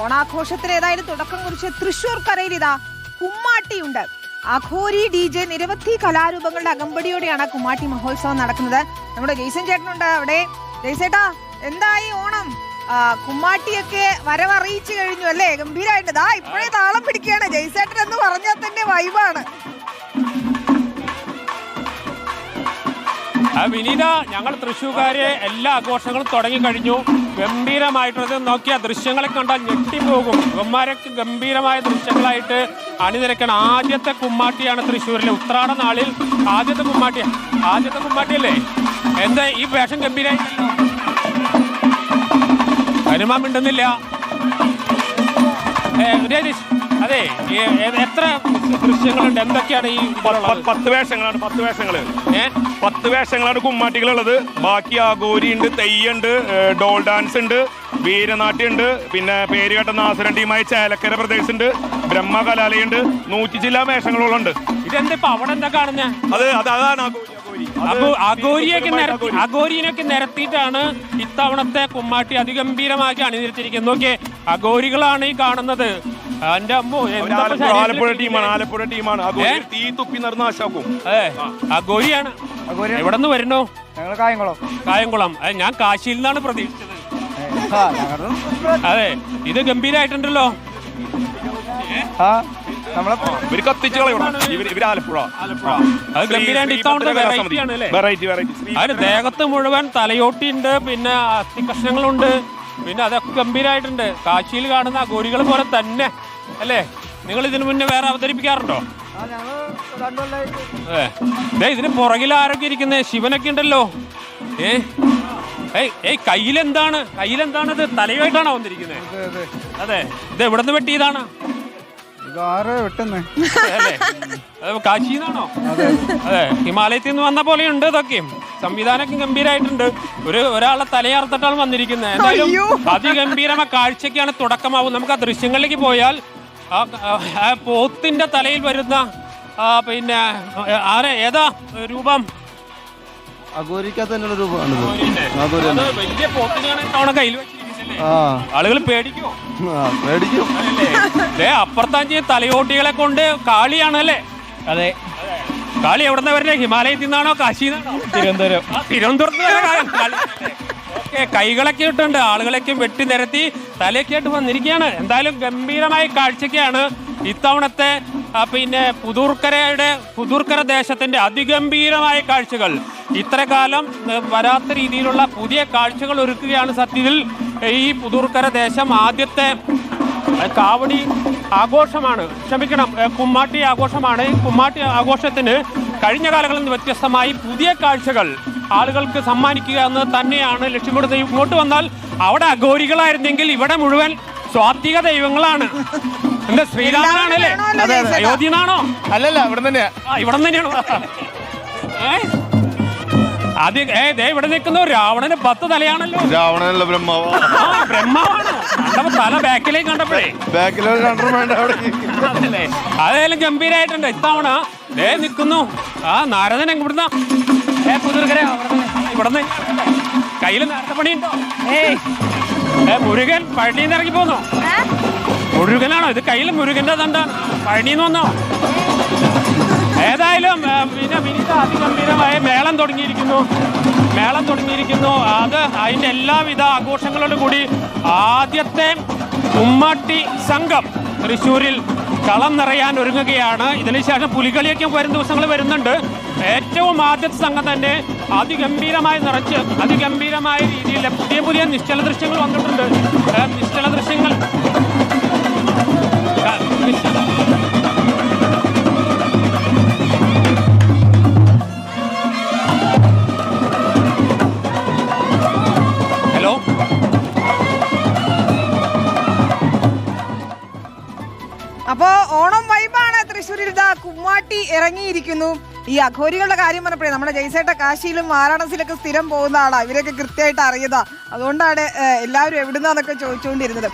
ഓണാഘോഷത്തിന് ഏതായാലും തുടക്കം കുറിച്ച് തൃശൂർ കരയിൽ ഇതാ കുമ്മാട്ടിയുണ്ട്. അഘോരി DJ നിരവധി കലാരൂപങ്ങളുടെ അകമ്പടിയോടെയാണ് കുമ്മാട്ടി മഹോത്സവം നടക്കുന്നത്. നമ്മുടെ ജയ്സൺ ചേട്ടനുണ്ട് അവിടെ. ജയ്സേട്ടാ, എന്തായി ഓണം? കുമ്മാട്ടിയൊക്കെ വരവറിയിച്ചു കഴിഞ്ഞു അല്ലേ? ഗംഭീരമായിട്ട് ദാ ഇപ്പോഴേ താളം പിടിക്കുകയാണ്. ജയ്സേട്ടൻ എന്ന് പറഞ്ഞാൽ തന്നെ വൈബാണ്. വിനീത, ഞങ്ങൾ തൃശ്ശൂർക്കാരെ എല്ലാ ആഘോഷങ്ങളും തുടങ്ങി കഴിഞ്ഞു. ഗംഭീരമായിട്ടുള്ളത് നോക്കിയ ദൃശ്യങ്ങളെ കണ്ടാൽ ഞെട്ടിപ്പോകും. ഇവന്മാരൊക്കെ ഗംഭീരമായ ദൃശ്യങ്ങളായിട്ട് അണിനിരക്കണം. ആദ്യത്തെ കുമ്മാട്ടിയാണ് തൃശ്ശൂരിലെ ഉത്രാട നാളിൽ ആദ്യത്തെ കുമ്മാട്ടിയല്ലേ? എന്താ ഈ വേഷം ഗംഭീരമായിട്ടല്ലോ? ഹനുമാൻ മിണ്ടുന്നില്ല. അതെ, എത്ര ദൃശ്യങ്ങളുണ്ട്? എന്തൊക്കെയാണ് ഈ 10 വേഷങ്ങളാണ്. 10 വേഷങ്ങളാണ് കുമ്മാട്ടികളുള്ളത്. ബാക്കി അഘോരി ഉണ്ട്, തെയ്യുണ്ട്, ഡോൾ ഡാൻസ് ഉണ്ട്, വീരനാട്യം ഉണ്ട്, പിന്നെ പേരുകേട്ട നാസരൻ ടീമായ ചേലക്കര പ്രദേശ് ഉണ്ട്, ബ്രഹ്മ കലാലയുണ്ട്. 100 ചില വേഷങ്ങളുണ്ട്. ഇതെന്താ ഇപ്പൊ അവിടെ എന്താ കാണുന്നത്? അതാണ് അഘോരിനൊക്കെ നിരത്തിയിട്ടാണ് ഇത്തവണത്തെ കുമ്മാട്ടി അതിഗംഭീരമാക്കി അണിനിരത്തിരിക്കുന്നത്. നോക്കിയേ, അഘോരികളാണ് ഈ കാണുന്നത്. എന്റെ അമ്മോ, ആലപ്പുഴ ടീമാണ്. തീ തുപ്പി നടന്ന ആശാക്കും. അതെ, അഘോരിയാണ്. എവിടെ നിന്ന് വരുന്നു? കായംകുളം. ഞാൻ കാശിയിൽ നിന്നാണ് പ്രതീക്ഷിച്ചത്. അതെ, ഇത് ഗംഭീരായിട്ടുണ്ടല്ലോ. അതിന് ദേഹത്ത് മുഴുവൻ തലയോട്ടി ഉണ്ട്, പിന്നെ അസ്ഥികഷ്ണങ്ങളുണ്ട്, പിന്നെ അതൊക്കെ ഗംഭീരായിട്ടുണ്ട്. കാശിയിൽ കാണുന്ന അഘോരികൾ പോലെ തന്നെ അല്ലേ? നിങ്ങൾ ഇതിനു മുന്നേ വേറെ അവതരിപ്പിക്കാറുണ്ടോ? ഇതിന് പുറകിൽ ആരൊക്കെ ഇരിക്കുന്നത്? ശിവനൊക്കെ ഉണ്ടല്ലോ. കയ്യിലെന്താണ് ഇത്? തലയായിട്ടാണോ വന്നിരിക്കുന്നത്? അതെ, ഇത് എവിടെ നിന്ന് വെട്ടിയതാണ്? കാശിന്നാണോ? അതെ, ഹിമാലയത്തിൽ നിന്ന് വന്ന പോലെയുണ്ട്. ഇതൊക്കെയും സംവിധാനമൊക്കെ ഗംഭീരമായിട്ടുണ്ട്. ഒരാളെ തലയർത്തിട്ടാണ് വന്നിരിക്കുന്നത്. എന്തായാലും അതിഗംഭീരമായ കാഴ്ചയ്ക്കാണ് തുടക്കമാവും. നമുക്ക് ആ ദൃശ്യങ്ങളിലേക്ക് പോയാൽ ആ പോത്തിന്റെ തലയിൽ വരുന്ന പിന്നെ ഏതാ രൂപം? വലിയ പോത്തിനാണ് ഇത്തവണ കയ്യിൽ വെച്ചിരിക്കുന്നത്. ആളുകൾ പേടിക്കും. അപ്പുറത്താഞ്ചി തലയോട്ടികളെ കൊണ്ട് കാളിയാണല്ലേ? അതെ. കാളി എവിടുന്ന വരുന്നത്? ഹിമാലയത്തിൽ നിന്നാണോ കാശിന്നാണോ? തിരുവനന്തപുരത്ത്. കൈകളൊക്കെ ഇട്ടുണ്ട്. ആളുകളൊക്കെ വെട്ടി നിരത്തി തലയൊക്കെ ആയിട്ട് വന്നിരിക്കുകയാണ്. എന്തായാലും ഗംഭീരമായ കാഴ്ചയ്ക്കാണ് ഇത്തവണത്തെ പിന്നെ പുതൂർക്കര ദേശത്തിന്റെ അതിഗംഭീരമായ കാഴ്ചകൾ. ഇത്ര കാലം വരാത്ത രീതിയിലുള്ള പുതിയ കാഴ്ചകൾ ഒരുക്കുകയാണ് സത്യത്തിൽ ഈ പുതൂർക്കര ദേശം. ആദ്യത്തെ കാവടി ആഘോഷമാണ്, കുമ്മാട്ടി ആഘോഷമാണ്. ഈ കുമ്മാട്ടി ആഘോഷത്തിന് കഴിഞ്ഞ കാലങ്ങളിൽ നിന്ന് വ്യത്യസ്തമായി പുതിയ കാഴ്ചകൾ ആളുകൾക്ക് സമ്മാനിക്കുക എന്ന് തന്നെയാണ് ലക്ഷ്യമിടുന്നത്. ഇങ്ങോട്ട് വന്നാൽ അവിടെ അഘോരികളായിരുന്നെങ്കിൽ ഇവിടെ മുഴുവൻ സ്വാത്വിക ദൈവങ്ങളാണ്. എന്താ, ശ്രീരാമനാണല്ലേ? അയോധ്യനാണോ? അല്ലല്ല, ഇവിടെ തന്നെയാണോ? ഇവിടെ നിൽക്കുന്ന രാവണന് 10 തലയാണല്ലോ. രാവണനല്ല, ബ്രഹ്മാവാണ്. തല ബാക്കിലേക്ക് കണ്ടപ്പോഴേ അതെല്ലാം ഗംഭീരായിട്ടുണ്ട്. ഇത്തവണ നിൽക്കുന്നു നാരദൻ. ഇവിടുന്ന് പുതൂർക്കര ഇവിടുന്ന് കയ്യിൽ നേരത്തെ പണിയുണ്ടോ? മുരുകൻ പഴനിന്ന് ഇറങ്ങി പോന്നോ? മുരുകനാണോ ഇത്? കയ്യിൽ മുരുകന്റെ തണ്ടാണ്. പഴനിന്ന് വന്നോ? ഏതായാലും പിന്നെ വിനീത അതിഗംഭീരമായ മേളം തുടങ്ങിയിരിക്കുന്നു. അത് അതിൻ്റെ എല്ലാവിധ ആഘോഷങ്ങളോടും കൂടി ആദ്യത്തെ കുമ്മാട്ടി സംഘം തൃശ്ശൂരിൽ കളം നിറയാൻ ഒരുങ്ങുകയാണ്. ഇതിനുശേഷം പുലികളിയൊക്കെ വരും ദിവസങ്ങൾ വരുന്നുണ്ട്. ഏറ്റവും ആദ്യത്തെ സംഘം തന്നെ അതിഗംഭീരമായി നിറച്ച് അതിഗംഭീരമായ രീതിയിൽ പുതിയ നിശ്ചല ദൃശ്യങ്ങൾ വന്നിട്ടുണ്ട്. നിശ്ചല ദൃശ്യങ്ങൾ അപ്പോ ഓണം വൈബാണ്. തൃശ്ശൂരിൽ ഇതാ കുമ്മാട്ടി ഇറങ്ങിയിരിക്കുന്നു. ഈ അഘോരികളുടെ കാര്യം പറഞ്ഞപ്പോഴേ നമ്മുടെ ജയ്സേട്ട കാശിയിലും വാരാണസിയിലൊക്കെ സ്ഥിരം പോകുന്ന ആളാ. ഇവരൊക്കെ കൃത്യമായിട്ട് അറിയുക. അതുകൊണ്ടാണ് എല്ലാവരും എവിടുന്നാന്നൊക്കെ ചോദിച്ചുകൊണ്ടിരുന്നത്.